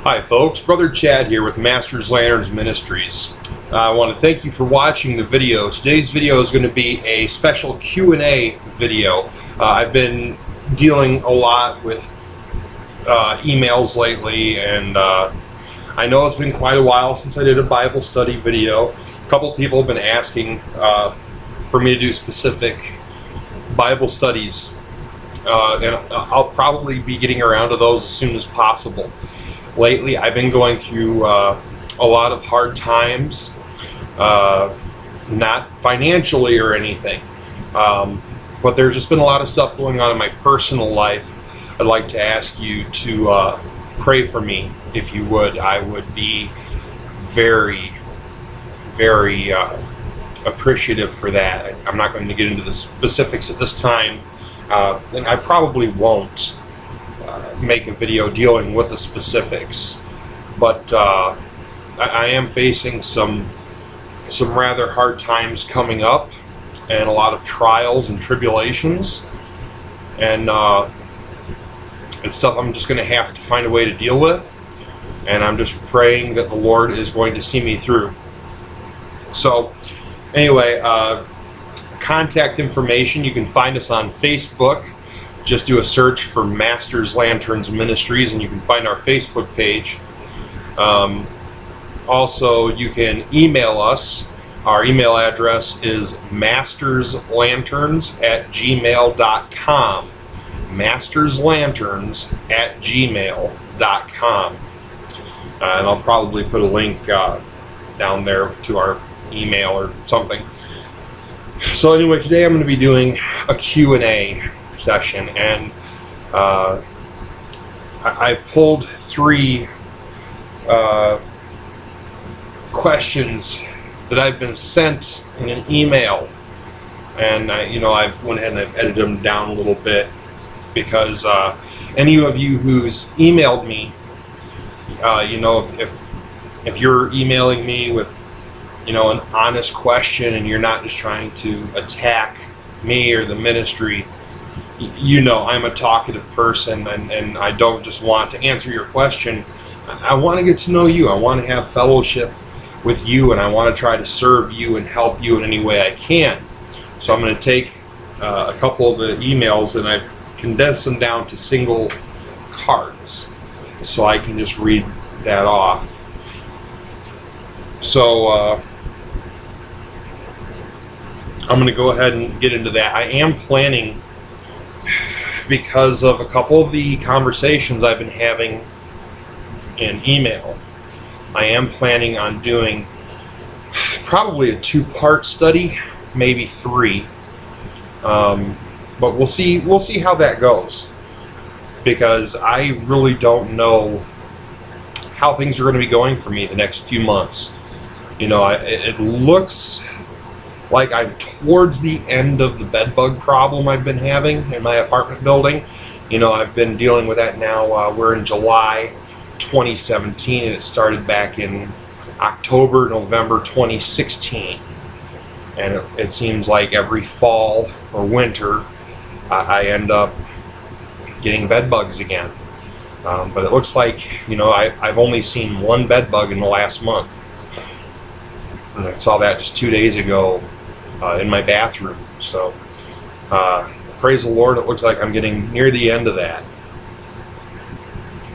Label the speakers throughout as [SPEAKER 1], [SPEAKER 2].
[SPEAKER 1] Hi folks, Brother Chad here with Ministries. I want to thank you for watching the video. Today's video is going to be a special Q&A video. I've been dealing a lot with emails lately, and I know it's been quite a while since I did a Bible study video. A couple people have been asking for me to do specific Bible studies, and I'll probably be getting around to those as soon as possible. Lately, I've been going through a lot of hard times, not financially or anything, but there's just been a lot of stuff going on in my personal life. I'd like to ask you to pray for me, if you would. I would be very, very appreciative for that. I'm not going to get into the specifics at this time, and I probably won't make a video dealing with the specifics, but I am facing some rather hard times coming up, and a lot of trials and tribulations, and it's stuff I'm just going to have to find a way to deal with, and I'm just praying that the Lord is going to see me through. So anyway, contact information, you can find us on Facebook. Just do a search for Masters Lanterns Ministries and you can find our Facebook page. Also, you can email us. Our email address is masterslanterns@gmail.com. masterslanterns@gmail.com. And I'll probably put a link down there to our email or something. So anyway, today I'm going to be doing a Q&A session, and I pulled three questions that I've been sent in an email, and I've went ahead and I've edited them down a little bit because any of you who's emailed me, if you're emailing me with an honest question and you're not just trying to attack me or the ministry, I'm a talkative person, and I don't just want to answer your question. I want to get to know you. I want to have fellowship with you, and I want to try to serve you and help you in any way I can. So I'm going to take a couple of the emails, and I've condensed them down to single cards so I can just read that off. So I'm going to go ahead and get into that. I am planning, because of a couple of the conversations I've been having in email, I am planning on doing probably a 2-part study, maybe 3. But we'll see how that goes, because I really don't know how things are going to be going for me the next few months. It looks like I'm towards the end of the bed bug problem I've been having in my apartment building. I've been dealing with that now. We're in July 2017, and it started back in October, November 2016. And it seems like every fall or winter, I end up getting bed bugs again. But it looks like, I've only seen one bed bug in the last month. And I saw that just 2 days ago in my bathroom. So praise the Lord, it looks like I'm getting near the end of that.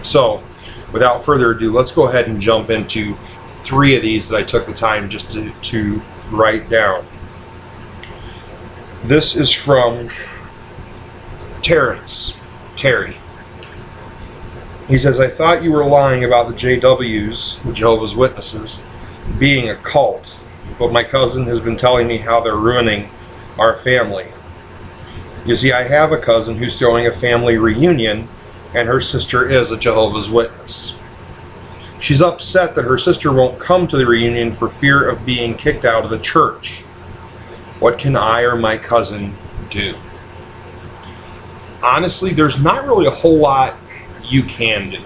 [SPEAKER 1] So without further ado, let's go ahead and jump into 3 of these that I took the time just to write down. This is from Terry. He says, I thought you were lying about the JWs, the Jehovah's Witnesses, being a cult, but my cousin has been telling me how they're ruining our family. You see, I have a cousin who's throwing a family reunion, and her sister is a Jehovah's Witness. She's upset that her sister won't come to the reunion for fear of being kicked out of the church. What can I or my cousin do? Honestly, there's not really a whole lot you can do.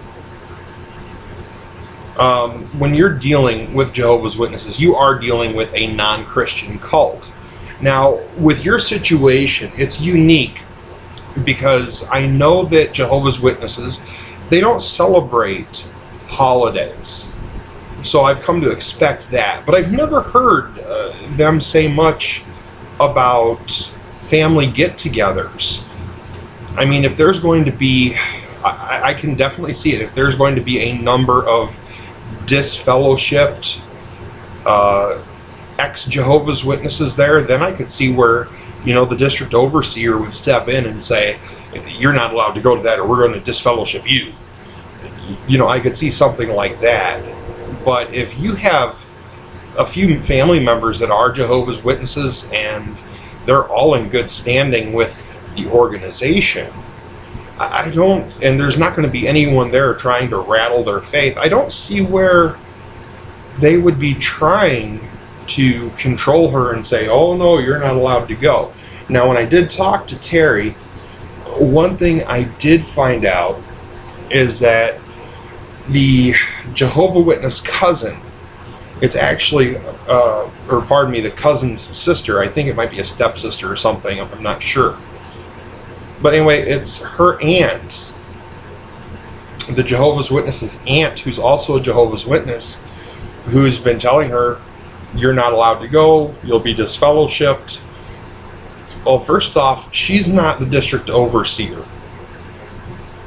[SPEAKER 1] When you're dealing with Jehovah's Witnesses, you are dealing with a non-Christian cult. Now, with your situation, it's unique because I know that Jehovah's Witnesses, they don't celebrate holidays. So I've come to expect that. But I've never heard them say much about family get-togethers. I mean, if there's going to be, I can definitely see it. If there's going to be a number of disfellowshipped ex-Jehovah's Witnesses there, then I could see where, the district overseer would step in and say, you're not allowed to go to that, or we're going to disfellowship you. I could see something like that. But if you have a few family members that are Jehovah's Witnesses and they're all in good standing with the organization, and there's not going to be anyone there trying to rattle their faith, I don't see where they would be trying to control her and say, oh no, you're not allowed to go. Now, when I did talk to Terry, one thing I did find out is that the Jehovah Witness cousin, it's actually, the cousin's sister. I think it might be a stepsister or something. I'm not sure. But anyway, it's her aunt, the Jehovah's Witness's aunt, who's also a Jehovah's Witness, who's been telling her, you're not allowed to go, you'll be disfellowshipped. Well, first off, she's not the district overseer.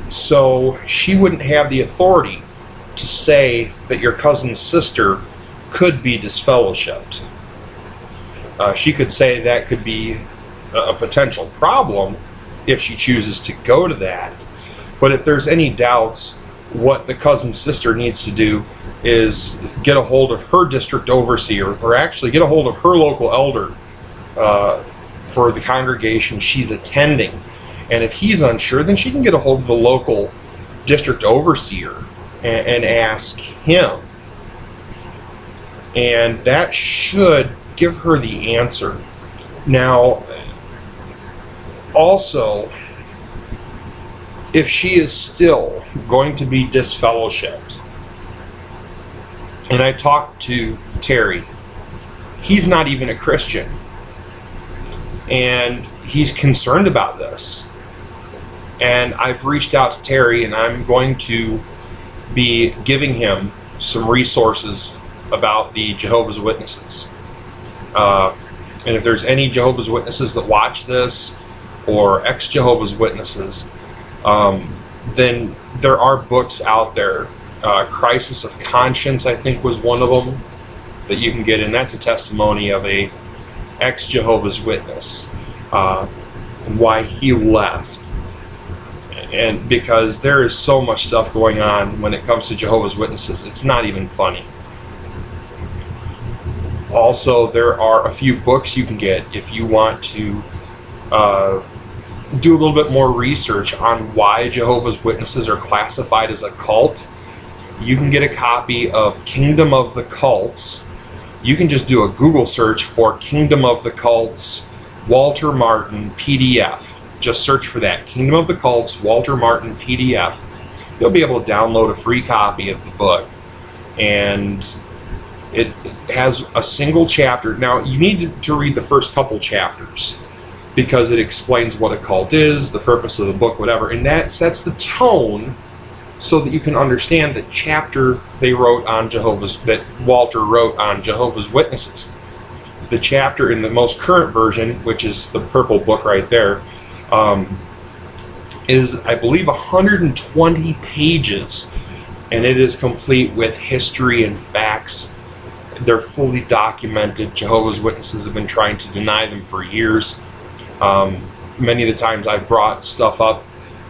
[SPEAKER 1] So she wouldn't have the authority to say that your cousin's sister could be disfellowshipped. She could say that could be a potential problem if she chooses to go to that. But if there's any doubts, what the cousin's sister needs to do is get a hold of her district overseer, or actually get a hold of her local elder for the congregation she's attending. And if he's unsure, then she can get a hold of the local district overseer and ask him. And that should give her the answer. Now, also, if she is still going to be disfellowshipped, and I talked to Terry, he's not even a Christian, and he's concerned about this. And I've reached out to Terry, and I'm going to be giving him some resources about the Jehovah's Witnesses. And if there's any Jehovah's Witnesses that watch this, or ex-Jehovah's Witnesses, then there are books out there. Crisis of Conscience, I think, was one of them that you can get, and that's a testimony of a ex-Jehovah's Witness, and why he left. And because there is so much stuff going on when it comes to Jehovah's Witnesses, it's not even funny. Also, there are a few books you can get if you want to do a little bit more research on why Jehovah's Witnesses are classified as a cult. You can get a copy of Kingdom of the Cults. You can just do a Google search for Kingdom of the Cults, Walter Martin PDF. Just search for that, Kingdom of the Cults, Walter Martin PDF. You'll be able to download a free copy of the book. And it has a single chapter. Now, you need to read the first couple chapters, because it explains what a cult is, the purpose of the book, whatever. And that sets the tone so that you can understand the chapter that Walter wrote on Jehovah's Witnesses. The chapter in the most current version, which is the purple book right there, is, I believe, 120 pages, and it is complete with history and facts. They're fully documented. Jehovah's Witnesses have been trying to deny them for years. Many of the times I've brought stuff up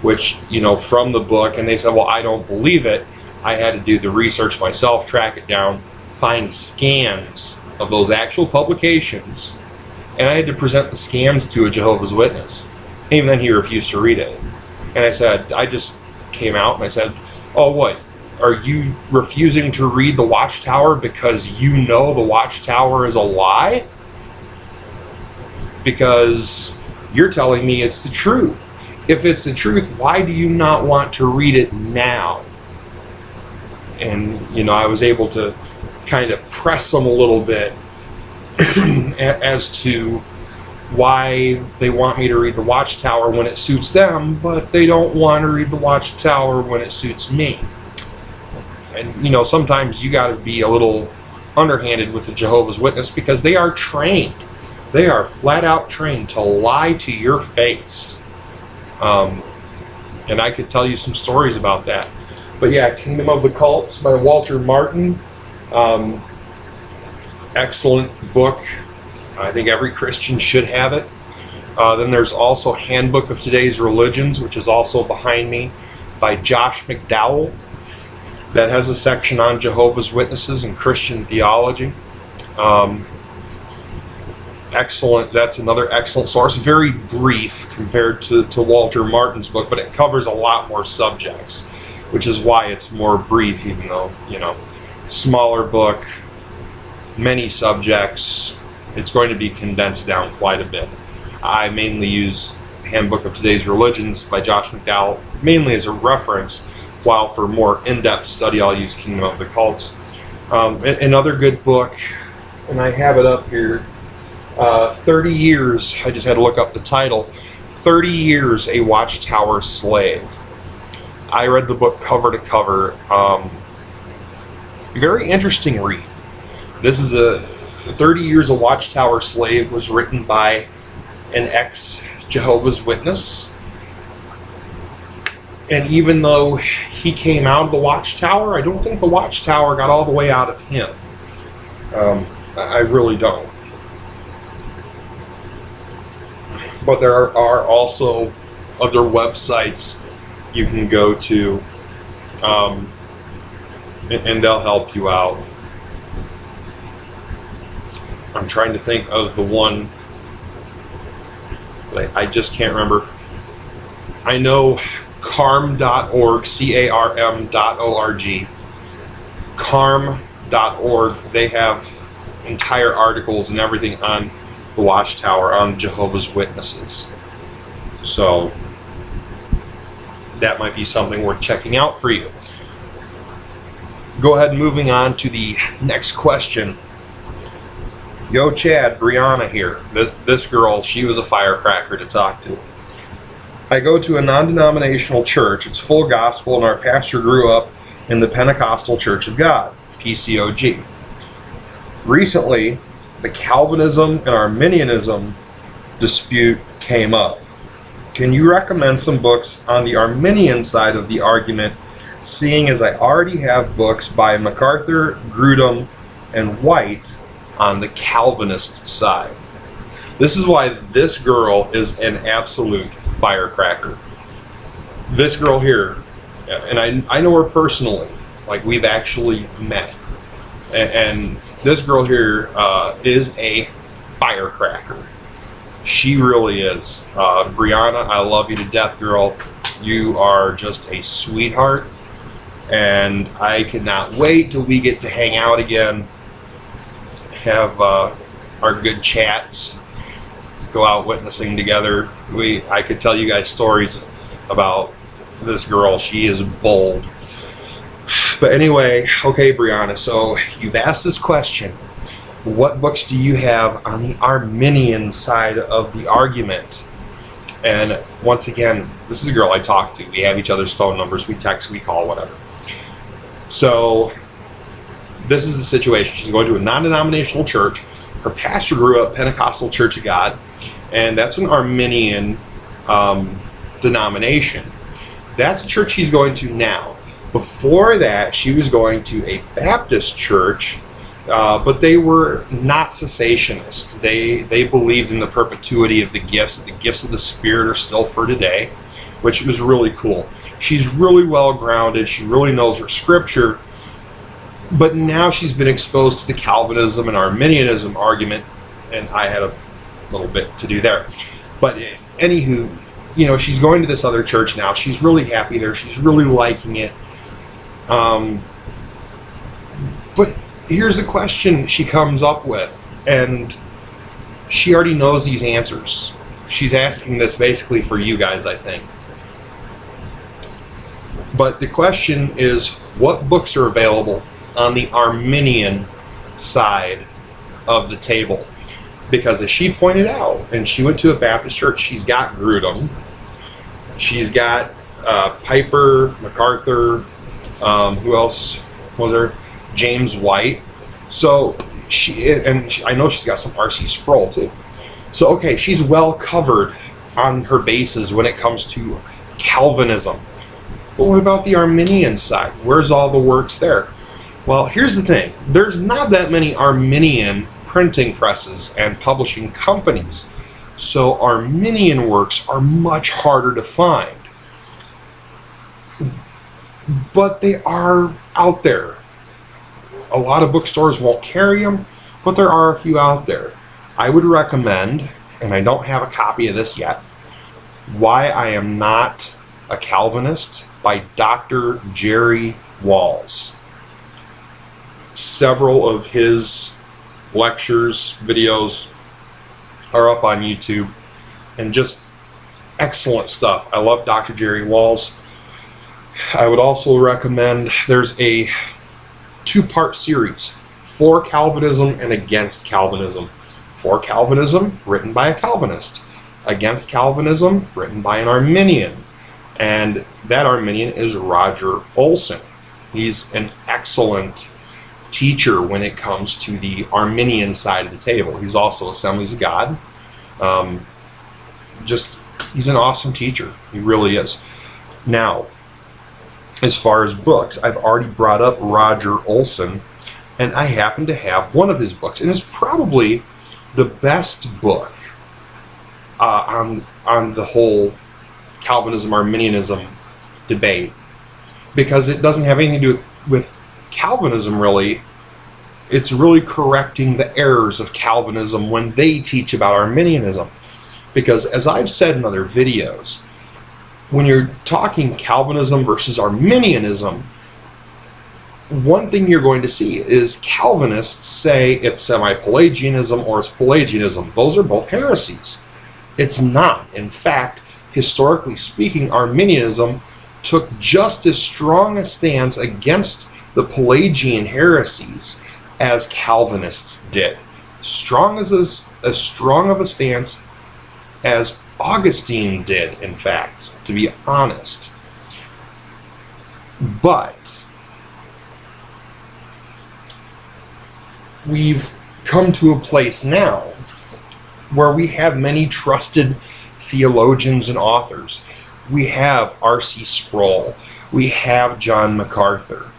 [SPEAKER 1] which, from the book, and they said, well, I don't believe it. I had to do the research myself, track it down, find scans of those actual publications, and I had to present the scans to a Jehovah's Witness. And even then he refused to read it. And I just came out and I said, oh, what? Are you refusing to read the Watchtower because you know the Watchtower is a lie? Because you're telling me it's the truth. If it's the truth, why do you not want to read it now? And, I was able to kind of press them a little bit as to why they want me to read the Watchtower when it suits them, but they don't want to read the Watchtower when it suits me. And sometimes you got to be a little underhanded with the Jehovah's Witness, because they are trained. They are flat out trained to lie to your face. And I could tell you some stories about that. But yeah, Kingdom of the Cults by Walter Martin. Excellent book. I think every Christian should have it. Then there's also Handbook of Today's Religions, which is also behind me, by Josh McDowell. That has a section on Jehovah's Witnesses and Christian theology. Excellent. That's another excellent source. Very brief compared to Walter Martin's book, but it covers a lot more subjects, which is why it's more brief, even though, smaller book, many subjects. It's going to be condensed down quite a bit. I mainly use Handbook of Today's Religions by Josh McDowell, mainly as a reference, while for more in-depth study, I'll use Kingdom of the Cults. Another good book, and I have it up here, 30 Years, I just had to look up the title, 30 Years, A Watchtower Slave. I read the book cover to cover. Very interesting read. This is 30 Years, A Watchtower Slave was written by an ex-Jehovah's Witness. And even though he came out of the Watchtower, I don't think the Watchtower got all the way out of him. I really don't. But there are also other websites you can go to, and they'll help you out. I'm trying to think of the one, but I just can't remember. I know carm.org, carm.org, carm.org, they have entire articles and everything on the Watchtower, on Jehovah's Witnesses. So that might be something worth checking out for you. Go ahead and moving on to the next question. Yo Chad, Brianna here. This girl, she was a firecracker to talk to. I go to a non-denominational church. It's full gospel, and our pastor grew up in the Pentecostal Church of God, PCOG. Recently, the Calvinism and Arminianism dispute came up. Can you recommend some books on the Arminian side of the argument, seeing as I already have books by MacArthur, Grudem, and White on the Calvinist side? This is why this girl is an absolute firecracker. This girl here, and I know her personally, like we've actually met, and this girl here is a firecracker. She really is. Brianna, I love you to death, girl. You are just a sweetheart, and I cannot wait till we get to hang out again, have our good chats, go out witnessing together. I could tell you guys stories about this girl. She is bold. But anyway, okay, Brianna, so you've asked this question. What books do you have on the Arminian side of the argument? And once again, this is a girl I talk to. We have each other's phone numbers. We text, we call, whatever. So this is the situation. She's going to a non-denominational church. Her pastor grew up Pentecostal Church of God, and that's an Arminian denomination. That's the church she's going to now. Before that, she was going to a Baptist church, but they were not cessationist. They believed in the perpetuity of the gifts. The gifts of the Spirit are still for today, which was really cool. She's really well grounded. She really knows her scripture. But now she's been exposed to the Calvinism and Arminianism argument, and I had a little bit to do there. But anywho, she's going to this other church now. She's really happy there. She's really liking it. But here's the question she comes up with, and she already knows these answers. She's asking this basically for you guys, I think. But the question is, what books are available on the Arminian side of the table? Because as she pointed out, and she went to a Baptist church, she's got Grudem, she's got Piper, MacArthur, who else? was her James White. So I know she's got some R.C. Sproul too. So okay, she's well covered on her bases when it comes to Calvinism. But what about the Arminian side? Where's all the works there? Well, here's the thing. There's not that many Arminian printing presses and publishing companies. So Arminian works are much harder to find. But they are out there. A lot of bookstores won't carry them, but there are a few out there. I would recommend, and I don't have a copy of this yet, Why I Am Not a Calvinist by Dr. Jerry Walls. Several of his lectures, videos are up on YouTube, and just excellent stuff. I love Dr. Jerry Walls. I would also recommend, there's a 2-part series, For Calvinism and Against Calvinism. For Calvinism, written by a Calvinist. Against Calvinism, written by an Arminian. And that Arminian is Roger Olson. He's an excellent teacher when it comes to the Arminian side of the table. He's also Assemblies of God. He's an awesome teacher. He really is. Now, as far as books, I've already brought up Roger Olson, and I happen to have one of his books, and it's probably the best book on the whole Calvinism Arminianism debate, because it doesn't have anything to do with Calvinism really. It's really correcting the errors of Calvinism when they teach about Arminianism. Because as I've said in other videos, when you're talking Calvinism versus Arminianism, one thing you're going to see is Calvinists say it's semi-Pelagianism or it's Pelagianism. Those are both heresies. It's not. In fact, historically speaking, Arminianism took just as strong a stance against the Pelagian heresies as Calvinists did. As strong of a stance as Augustine did, in fact, to be honest. But we've come to a place now where we have many trusted theologians and authors. We have R.C. Sproul. We have John MacArthur.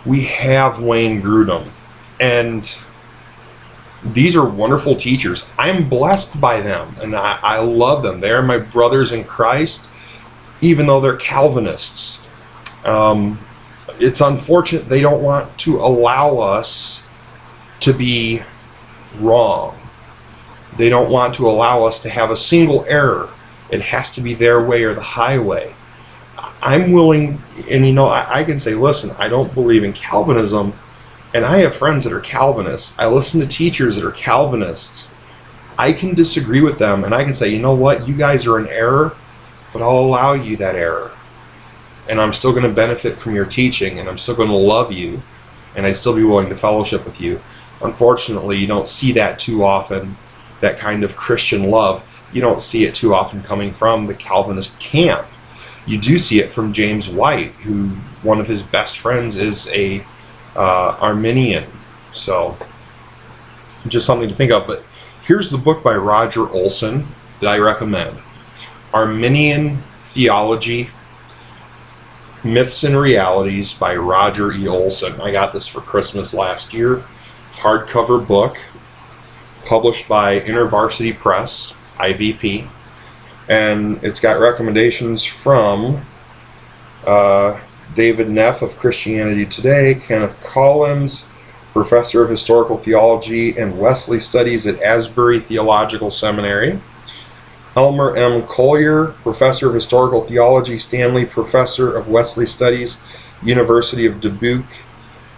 [SPEAKER 1] We have Wayne Grudem. And these are wonderful teachers. I'm blessed by them, and I love them. They are my brothers in Christ, even though they're Calvinists. It's unfortunate they don't want to allow us to be wrong. They don't want to allow us to have a single error. It has to be their way or the highway. I'm willing, and I can say, listen, I don't believe in Calvinism, and I have friends that are Calvinists. I listen to teachers that are Calvinists. I can disagree with them, and I can say, you know what, you guys are in error, but I'll allow you that error. And I'm still going to benefit from your teaching, and I'm still going to love you, and I'd still be willing to fellowship with you. Unfortunately, you don't see that too often, that kind of Christian love. You don't see it too often coming from the Calvinist camp. You do see it from James White, who one of his best friends is a Arminian. So just something to think of. But here's the book by Roger Olson that I recommend. Arminian Theology, Myths and Realities by Roger E. Olson. I got this for Christmas last year. Hardcover book, published by InterVarsity Press, IVP. And it's got recommendations from David Neff of Christianity Today, Kenneth Collins, Professor of Historical Theology and Wesley Studies at Asbury Theological Seminary, Elmer M. Collier, Professor of Historical Theology, Stanley Professor of Wesley Studies, University of Dubuque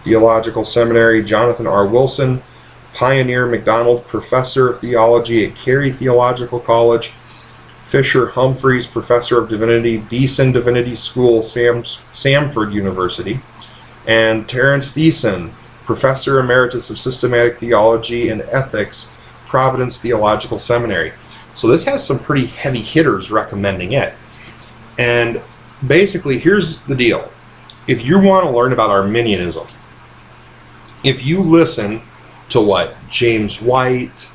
[SPEAKER 1] Theological Seminary, Jonathan R. Wilson, Pioneer McDonald, Professor of Theology at Carey Theological College, Fisher Humphreys, Professor of Divinity, Beeson Divinity School, Samford University, and Terence Thiessen, Professor Emeritus of Systematic Theology and Ethics, Providence Theological Seminary. So this has some pretty heavy hitters recommending it. And basically, here's the deal. If you want to learn about Arminianism, if you listen to what James White,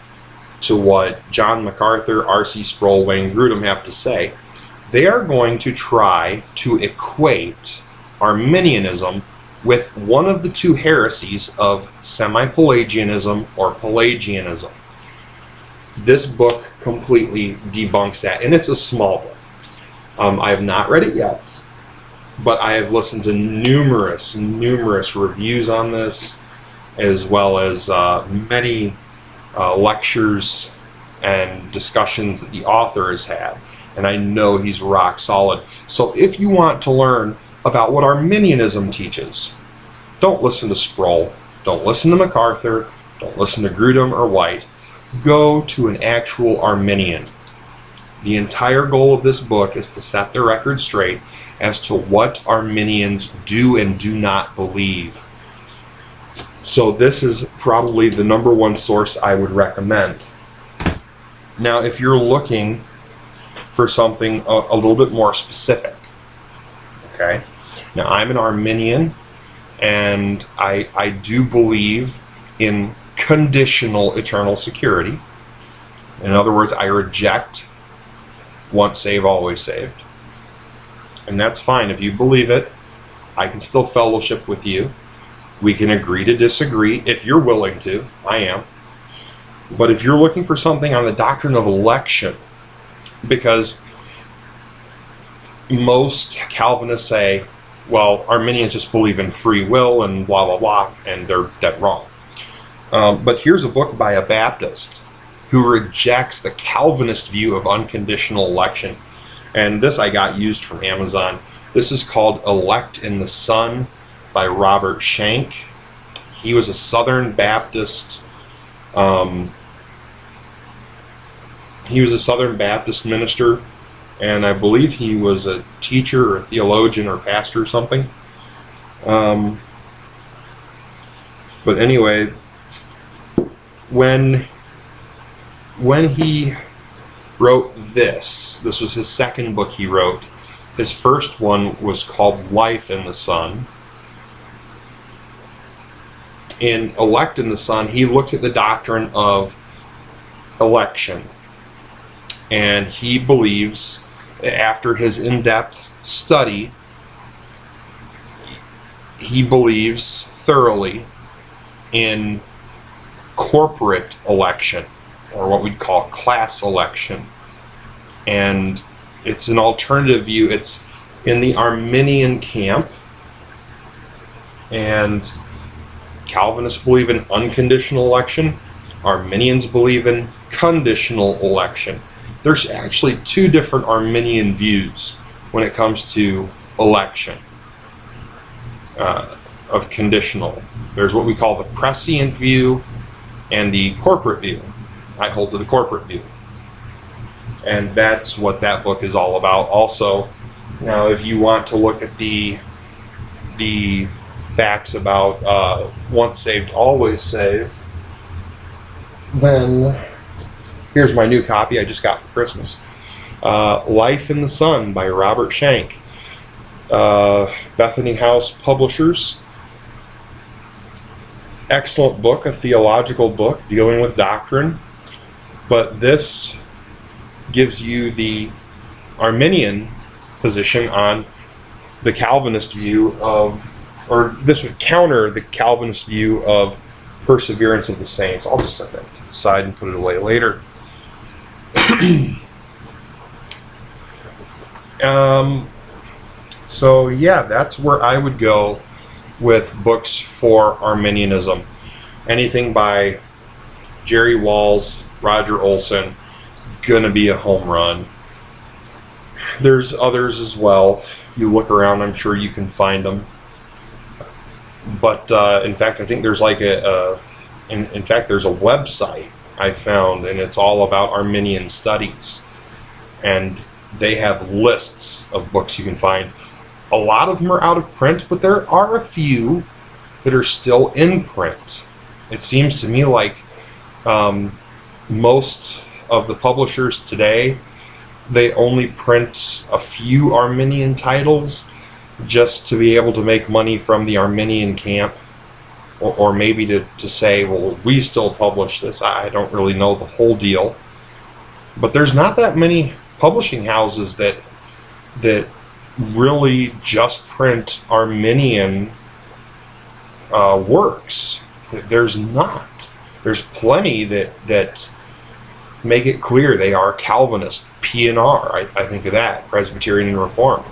[SPEAKER 1] to what John MacArthur, R.C. Sproul, Wayne Grudem have to say, they are going to try to equate Arminianism with one of the two heresies of semi-Pelagianism or Pelagianism. This book completely debunks that, and it's a small book. I have not read it yet, but I have listened to numerous reviews on this, as well as many lectures and discussions that the author has had, and I know he's rock solid. So if you want to learn about what Arminianism teaches, don't listen to Sproul, don't listen to MacArthur, don't listen to Grudem or White. Go to an actual Arminian. The entire goal of this book is to set the record straight as to what Arminians do and do not believe. So this is probably the number one source I would recommend. Now, if you're looking for something a little bit more specific, okay? Now, I'm an Arminian, and I do believe in conditional eternal security. In other words, I reject once saved, always saved. And that's fine. If you believe it, I can still fellowship with you. We can agree to disagree if you're willing to. I am. But if you're looking for something on the doctrine of election, because most Calvinists say, well, Arminians just believe in free will and blah, blah, blah, and they're dead wrong. But here's a book by a Baptist who rejects the Calvinist view of unconditional election. And this I got used from Amazon. This is called Elect in the Son by Robert Shank. He was a Southern Baptist. He was a Southern Baptist minister, and I believe he was a teacher or a theologian or pastor or something. But anyway, when he wrote this was his second book he wrote. His first one was called Life in the Son. In Elect in the Son, he looked at the doctrine of election. And he believes, after his in-depth study, he believes thoroughly in corporate election, or what we'd call class election. And it's an alternative view. It's in the Arminian camp, and Calvinists believe in unconditional election. Arminians believe in conditional election. There's actually two different Arminian views when it comes to election of conditional. There's what we call the prescient view and the corporate view. I hold to the corporate view. And that's what that book is all about also. Now, if you want to look at the facts about once saved, always saved, then here's my new copy I just got for Christmas. Life in the Son by Robert Shank. Bethany House Publishers. Excellent book, a theological book dealing with doctrine. But this gives you the Arminian position on the Calvinist view of, or this would counter the Calvinist view of perseverance of the saints. I'll just set that to the side and put it away later. So yeah, that's where I would go with books for Arminianism. Anything by Jerry Walls, Roger Olson, gonna be a home run. There's others as well. If you look around, I'm sure you can find them. But in fact, I think there's like in fact, there's a website I found, and it's all about Arminian studies. And they have lists of books you can find. A lot of them are out of print, but there are a few that are still in print. It seems to me like most of the publishers today, they only print a few Arminian titles just to be able to make money from the Arminian camp. or maybe to say, well, we still publish this. I don't really know the whole deal. But there's not that many publishing houses that really just print Arminian works. There's not. There's plenty that make it clear they are Calvinist. P&R, I think of that, Presbyterian and Reformed.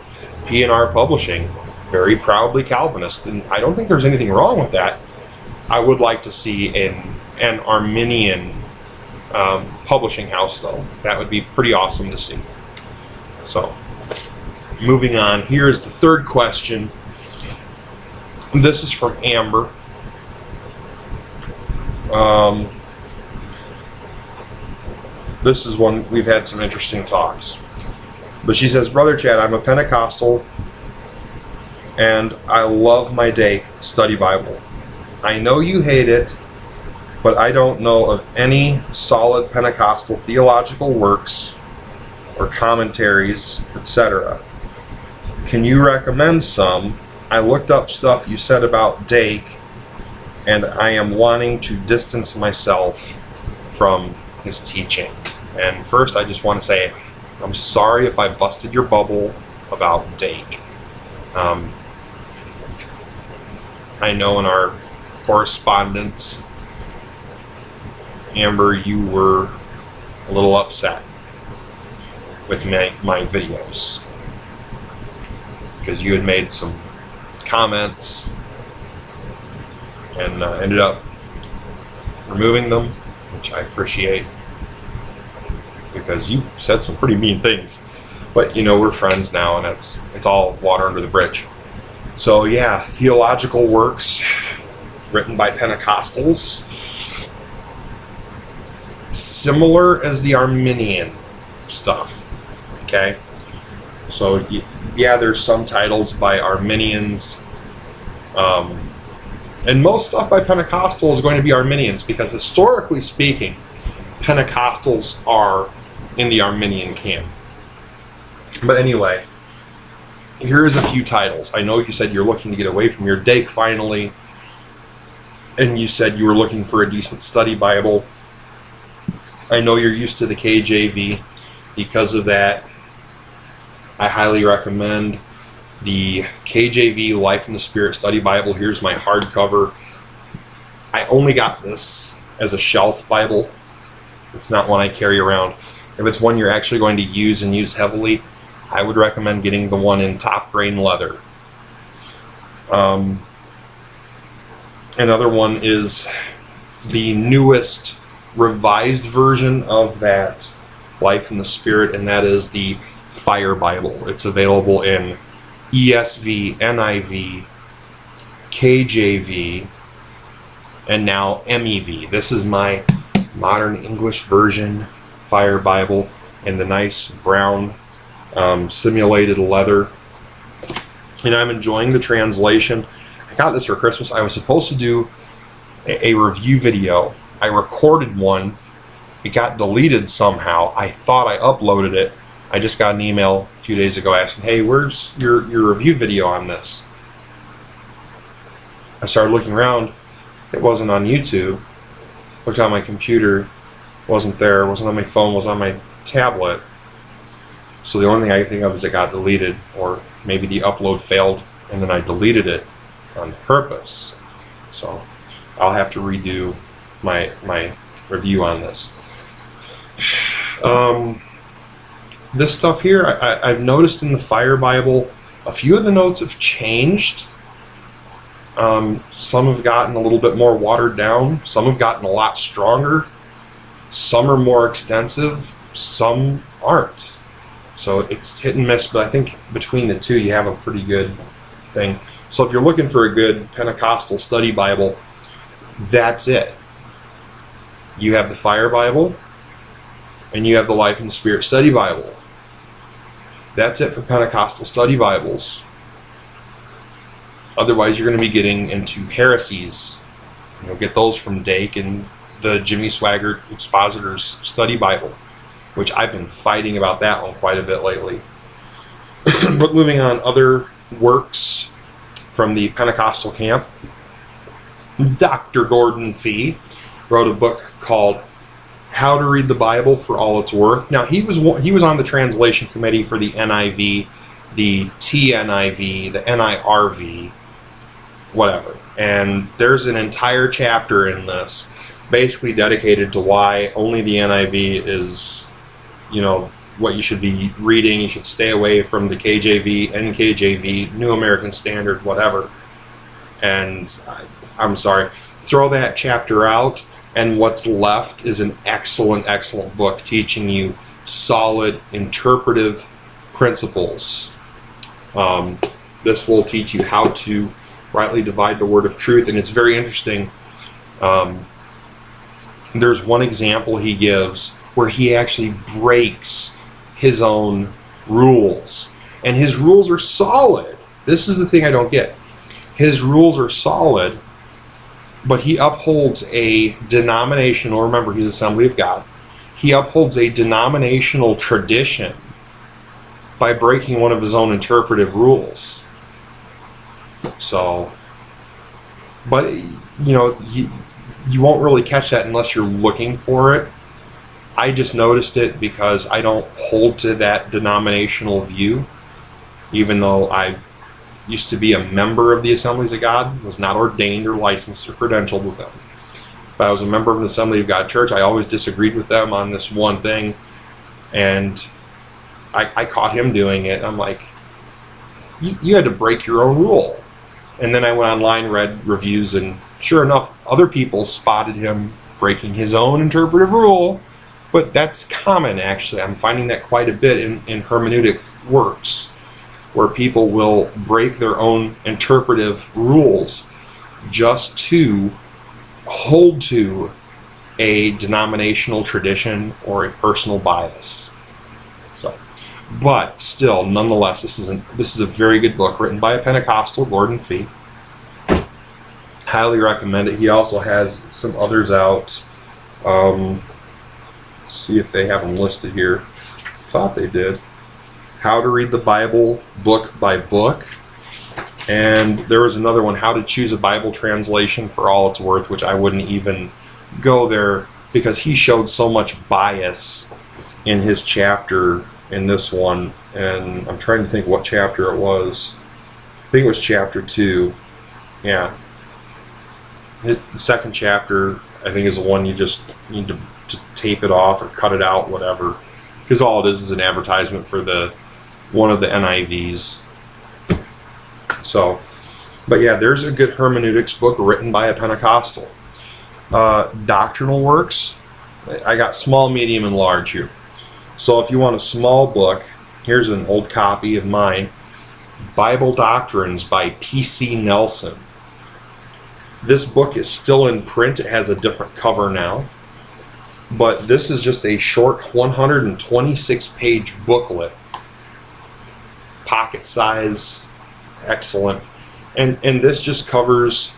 [SPEAKER 1] P&R Publishing, very proudly Calvinist, and I don't think there's anything wrong with that. I would like to see an Arminian publishing house, though. That would be pretty awesome to see. So, moving on, here is the third question. This is from Amber. This is one we've had some interesting talks. But she says, Brother Chad, I'm a Pentecostal and I love my Dake study Bible. I know you hate it, but I don't know of any solid Pentecostal theological works or commentaries, etc. Can you recommend some? I looked up stuff you said about Dake, and I am wanting to distance myself from his teaching. And first, I just want to say, I'm sorry if I busted your bubble about Dake. I know in our correspondence, Amber, you were a little upset with my videos because you had made some comments and ended up removing them, which I appreciate because you said some pretty mean things. But you know, we're friends now, and it's all water under the bridge. So yeah, theological works written by Pentecostals, similar as the Arminian stuff. Okay, so yeah, there's some titles by Arminians, and most stuff by Pentecostals is going to be Arminians because historically speaking, Pentecostals are in the Arminian camp. But anyway, here's a few titles. I know you said you're looking to get away from your Dake finally, and you said you were looking for a decent study Bible. I know you're used to the KJV. Because of that, I highly recommend the KJV Life in the Spirit Study Bible. Here's my hardcover. I only got this as a shelf Bible. It's not one I carry around. If it's one you're actually going to use and use heavily, I would recommend getting the one in top grain leather. Another one is the newest revised version of that Life in the Spirit, and that is the Fire Bible. It's available in ESV, NIV, KJV, and now MEV. This is my modern English version Fire Bible in the nice brown simulated leather, and I'm enjoying the translation. I got this for Christmas. I was supposed to do a review video. I recorded one. It got deleted somehow. I thought I uploaded it. I just got an email a few days ago asking, hey, where's your review video on this? I started looking around. It wasn't on YouTube. Looked on my computer. Wasn't there. Wasn't on my phone. Was on my tablet. So the only thing I can think of is it got deleted, or maybe the upload failed and then I deleted it on purpose. So I'll have to redo my review on this. This stuff here, I've noticed in the Fire Bible, a few of the notes have changed. Some have gotten a little bit more watered down. Some have gotten a lot stronger. Some are more extensive. Some aren't. So it's hit and miss, but I think between the two you have a pretty good thing. So if you're looking for a good Pentecostal study Bible, that's it. You have the Fire Bible, and you have the Life in the Spirit Study Bible. That's it for Pentecostal study Bibles. Otherwise, you're going to be getting into heresies. You'll get those from Dake and the Jimmy Swaggart Expositor's Study Bible, which I've been fighting about that one quite a bit lately. But moving on, other works from the Pentecostal camp. Dr. Gordon Fee wrote a book called How to Read the Bible for All It's Worth. Now, he was on the translation committee for the NIV, the TNIV, the NIRV, whatever. And there's an entire chapter in this basically dedicated to why only the NIV is, what you should be reading. You should stay away from the KJV, NKJV, New American Standard, whatever. And I'm sorry, throw that chapter out, and what's left is an excellent, excellent book teaching you solid interpretive principles. This will teach you how to rightly divide the word of truth, and it's very interesting. There's one example he gives where he actually breaks his own rules, and his rules are solid. This is the thing I don't get. His rules are solid, but he upholds a denominational, remember he's Assembly of God, he upholds a denominational tradition by breaking one of his own interpretive rules. So, but you won't really catch that unless you're looking for it. I just noticed it because I don't hold to that denominational view, even though I used to be a member of the Assemblies of God, was not ordained or licensed or credentialed with them. But I was a member of an Assembly of God church. I always disagreed with them on this one thing, and I caught him doing it. I'm like, you had to break your own rule. And then I went online, read reviews, and sure enough, other people spotted him breaking his own interpretive rule. But that's common, actually. I'm finding that quite a bit in hermeneutic works, where people will break their own interpretive rules just to hold to a denominational tradition or a personal bias. So, but still, nonetheless, this is a very good book written by a Pentecostal, Gordon Fee. Highly recommend it. He also has some others out. See if they have them listed here. Thought they did. How to Read the Bible book by book. And there was another one, How to Choose a Bible Translation for All It's Worth, which I wouldn't even go there because he showed so much bias in his chapter in this one. And I'm trying to think what chapter it was. I think it was chapter 2. Yeah. The second chapter, I think, is the one you just need to tape it off or cut it out, whatever. Because all it is an advertisement for one of the NIVs. So, but yeah, there's a good hermeneutics book written by a Pentecostal. Doctrinal works, I got small, medium, and large here. So if you want a small book, here's an old copy of mine, Bible Doctrines by P.C. Nelson. This book is still in print. It has a different cover now. But this is just a short 126-page booklet. Pocket size, excellent. And this just covers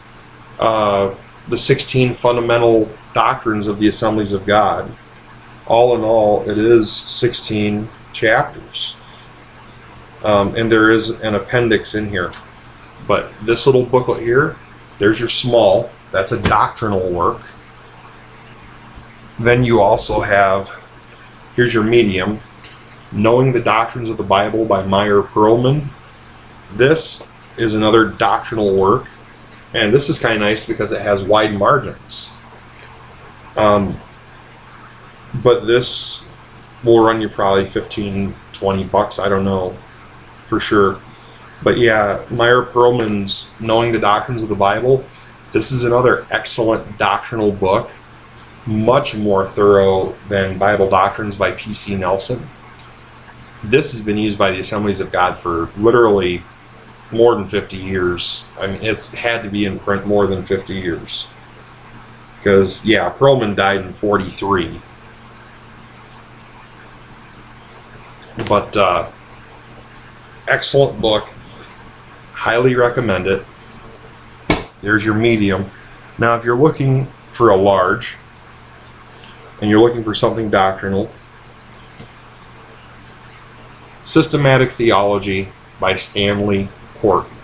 [SPEAKER 1] the 16 fundamental doctrines of the Assemblies of God. All in all, it is 16 chapters. And there is an appendix in here. But this little booklet here, there's your small. That's a doctrinal work. Then you also have, here's your medium, Knowing the Doctrines of the Bible by Meyer Perlman. This is another doctrinal work, and this is kind of nice because it has wide margins. But this will run you probably $15-20, I don't know for sure. But yeah, Meyer Perlman's Knowing the Doctrines of the Bible, this is another excellent doctrinal book. Much more thorough than Bible Doctrines by P.C. Nelson. This has been used by the Assemblies of God for literally more than 50 years. I mean, it's had to be in print more than 50 years. Because, yeah, Perlman died in 43. But, excellent book. Highly recommend it. There's your medium. Now, if you're looking for a large, and you're looking for something doctrinal, Systematic Theology by Stanley Horton.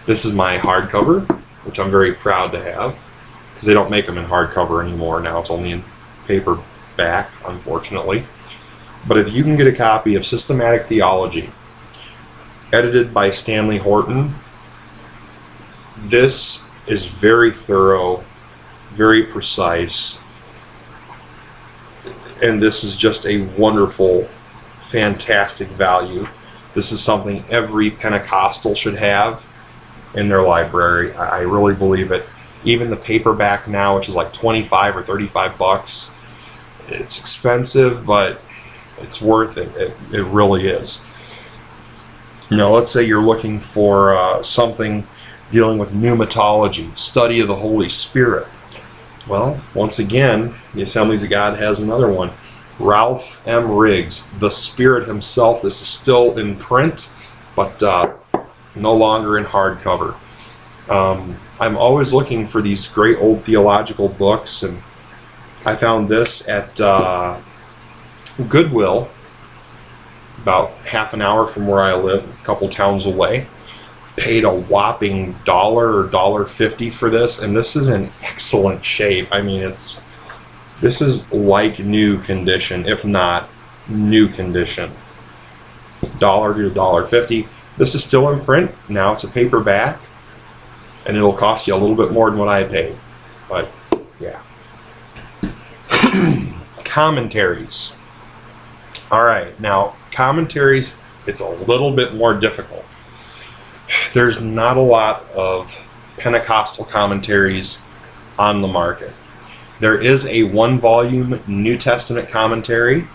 [SPEAKER 1] This is my hardcover. which I'm very proud to have, because they don't make them in hardcover anymore. Now it's only in paperback, unfortunately. But if you can get a copy of Systematic Theology, edited by Stanley Horton, this is very thorough, very precise, and this is just a wonderful, fantastic value. This is something every Pentecostal should have in their library. I really believe it. Even the paperback now, which is like 25 or 35 bucks, it's expensive, but it's worth it. It really is. Now, let's say you're looking for something dealing with pneumatology, study of the Holy Spirit. Well, once again, the Assemblies of God has another one. Ralph M. Riggs, The Spirit Himself. This is still in print, but no longer in hardcover. I'm always looking for these great old theological books, and I found this at Goodwill, about half an hour from where I live, a couple towns away. Paid a whopping $1 or $1.50 for this, and this is in excellent shape. I mean, this is like new condition, if not new condition. $1 to $1.50. This is still in print. Now it's a paperback, and it'll cost you a little bit more than what I paid. But yeah. Commentaries. All right, now commentaries, it's a little bit more difficult. There's not a lot of Pentecostal commentaries on the market. There is a 1-volume New Testament commentary,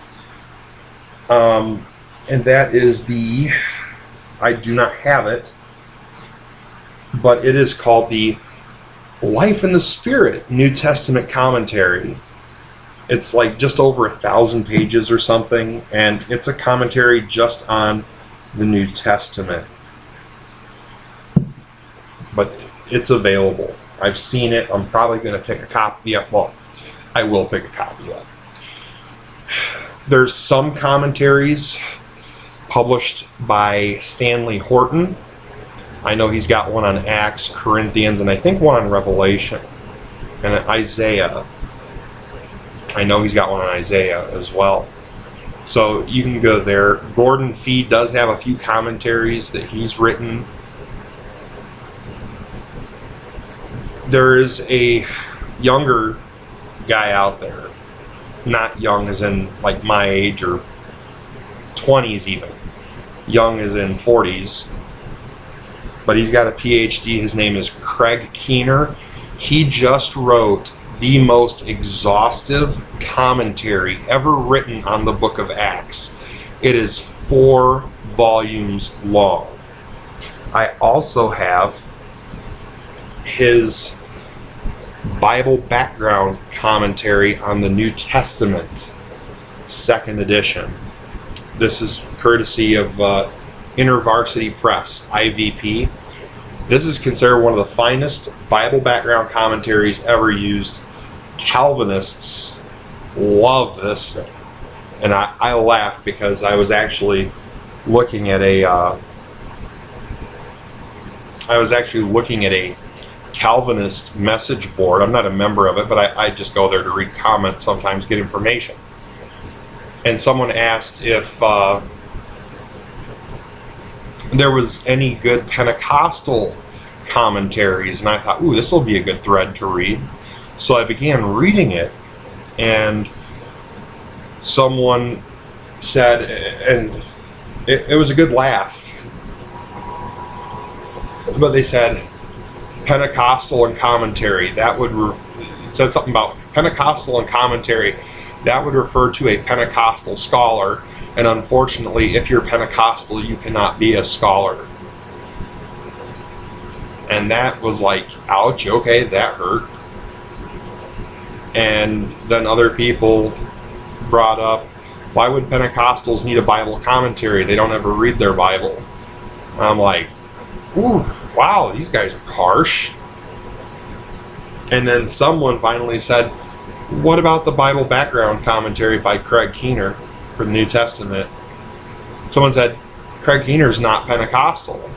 [SPEAKER 1] and that is I do not have it, but it is called the Life in the Spirit New Testament Commentary. It's like just over 1,000 pages or something, and it's a commentary just on the New Testament. But it's available. I've seen it. I'm probably going to pick a copy up. Well, I will pick a copy up. There's some commentaries published by Stanley Horton. I know he's got one on Acts, Corinthians, and I think one on Revelation and Isaiah. I know he's got one on Isaiah as well. So you can go there. Gordon Fee does have a few commentaries that he's written. There is a younger guy out there, not young as in like my age or 20s even, young as in 40s, but he's got a PhD. His name is Craig Keener. He just wrote the most exhaustive commentary ever written on the book of Acts. It is 4 volumes long. I also have his Bible background commentary on the New Testament, 2nd edition. This is courtesy of InterVarsity Press, IVP. This is considered one of the finest Bible background commentaries ever used. Calvinists love this thing. And I laugh because I was actually looking at a Calvinist message board. I'm not a member of it, but I just go there to read comments, sometimes get information. And someone asked if there was any good Pentecostal commentaries, and I thought, ooh, this will be a good thread to read. So I began reading it, and someone said, and it was a good laugh, but they said Pentecostal and commentary, that would it said something about Pentecostal and commentary, that would refer to a Pentecostal scholar, and unfortunately if you're Pentecostal you cannot be a scholar. And that was like, ouch, okay, that hurt. And then other people brought up, why would Pentecostals need a Bible commentary? They don't ever read their Bible. And I'm like, ooh, wow, these guys are harsh. And then someone finally said, what about the Bible background commentary by Craig Keener for the New Testament? Someone said, Craig Keener's not Pentecostal.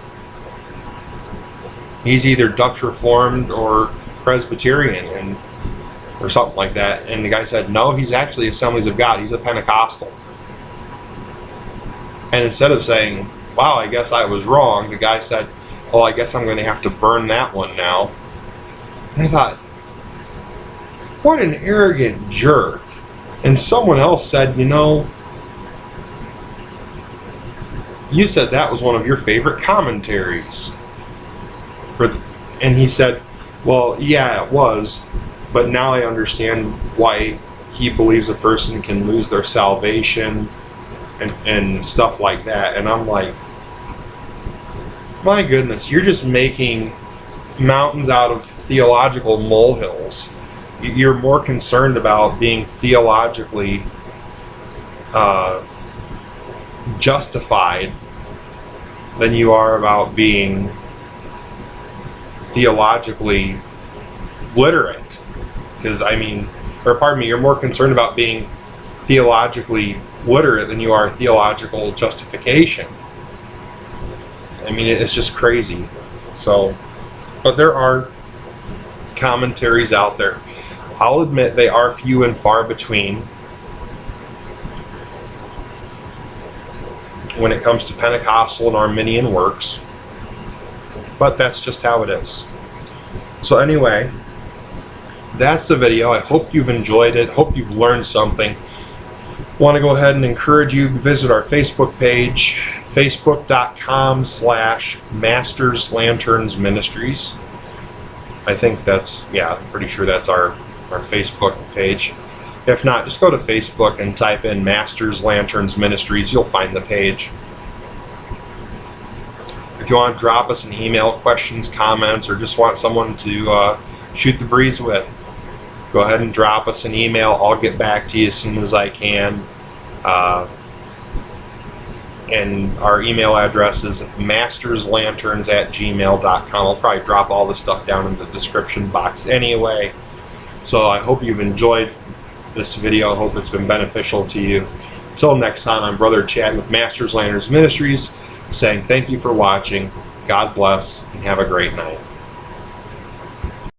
[SPEAKER 1] He's either Dutch Reformed or Presbyterian or something like that. And the guy said, no, he's actually Assemblies of God. He's a Pentecostal. And instead of saying, wow, I guess I was wrong, the guy said, oh, I guess I'm going to have to burn that one now. And I thought, what an arrogant jerk. And someone else said, you know, you said that was one of your favorite commentaries. And he said, well, yeah, it was, but now I understand why he believes a person can lose their salvation and stuff like that. And I'm like, my goodness, you're just making mountains out of theological molehills. You're more concerned about being theologically justified than you are about being theologically literate. Because, I mean, or pardon me, you're more concerned about being theologically literate than you are theological justification. I mean, it's just crazy. So, but there are commentaries out there. I'll admit they are few and far between when it comes to Pentecostal and Arminian works, but that's just how it is. So anyway, that's the video. I hope you've enjoyed it. Hope you've learned something. Want to go ahead and encourage you to visit our Facebook page, facebook.com/Masters Lanterns Ministries. I think that's, yeah, I'm pretty sure that's our Facebook page. If not, just go to Facebook and type in Masters Lanterns Ministries. You'll find the page. If you want to drop us an email, questions, comments, or just want someone to shoot the breeze with, go ahead and drop us an email. I'll get back to you as soon as I can. And our email address is masterslanterns@gmail.com. I'll probably drop all this stuff down in the description box anyway. So I hope you've enjoyed this video. I hope it's been beneficial to you. Until next time, I'm Brother Chad with Masters Lanterns Ministries, saying thank you for watching. God bless, and have a great night.